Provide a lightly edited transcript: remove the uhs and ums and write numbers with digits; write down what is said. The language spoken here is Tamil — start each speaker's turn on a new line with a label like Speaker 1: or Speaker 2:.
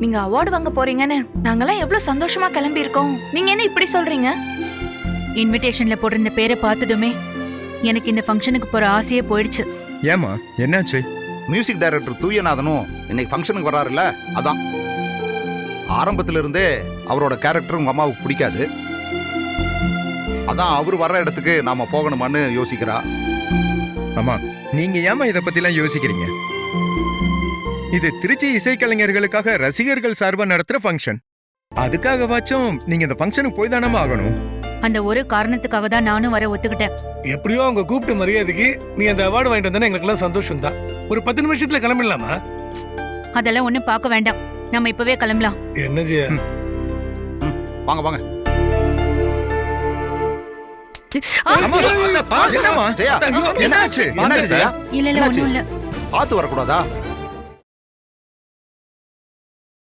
Speaker 1: நீங்க அவார்டு வாங்க போறீங்கன்னு நாங்கெல்லாம் எவ்வளவு சந்தோஷமா கிளம்பி இருக்கோம். நீங்க என்ன இப்படி சொல்றீங்க?
Speaker 2: இன்விடேஷன்ல போட்டிருந்த பேரை பார்த்ததுமே எனக்கு இந்த ஃபங்க்ஷனுக்கு போற ஆசையே போயிடுச்சு.
Speaker 3: ஏமா என்னாச்சு?
Speaker 4: மியூசிக் டைரக்டர் தூயநாதனும் இன்னைக்கு ஃபங்க்ஷனுக்கு வர்றாருல்ல, அதான். ஆரம்பத்துல இருந்தே அவரோட கேரக்டர் உங்க அம்மாவுக்கு பிடிக்காது. அதான் அவர் வர்ற இடத்துக்கு நாம போகணுமான்னு யோசிக்கிறா.
Speaker 3: அம்மா நீங்க ஏமா இத பத்திலாம் யோசிக்கிறீங்க? இது திருச்சி இசைக்கலைஞர்களுக்காக ரசிகர்கள் சார்பா நடத்துற ஃபங்க்ஷன். அதுக்காகவாச்சும் நீங்க இந்த ஃபங்க்ஷனுக்கு போய் தானமா ஆகணும்.
Speaker 2: அந்த ஒரு காரணத்துக்காக தான் நானும் வர ஒத்துக்கிட்டேன்.
Speaker 5: எப்படியோ அவங்க கூப்பிட்டு மரியாதைக்கு நீ அந்த அவார்டு வாங்கிட்டு வந்தா எங்களுக்கு எல்லாம் சந்தோஷம் தான். ஒரு 10 நிமிஷத்துல கிளம்பிடலாமா?
Speaker 2: அதெல்லாம் ஒண்ணும் பார்க்க வேண்டாம், நம்ம இப்பவே கிளம்பலாம்.
Speaker 5: என்ன ஜெயா?
Speaker 4: வாங்க வாங்க.
Speaker 3: அம்மா, என்னம்மா?
Speaker 4: ஜெயா,
Speaker 3: என்னாச்சு?
Speaker 4: என்னாச்சு ஜெயா?
Speaker 2: இல்ல இல்ல ஒண்ணும் இல்ல.
Speaker 4: பார்த்து வரக்கூடாதா?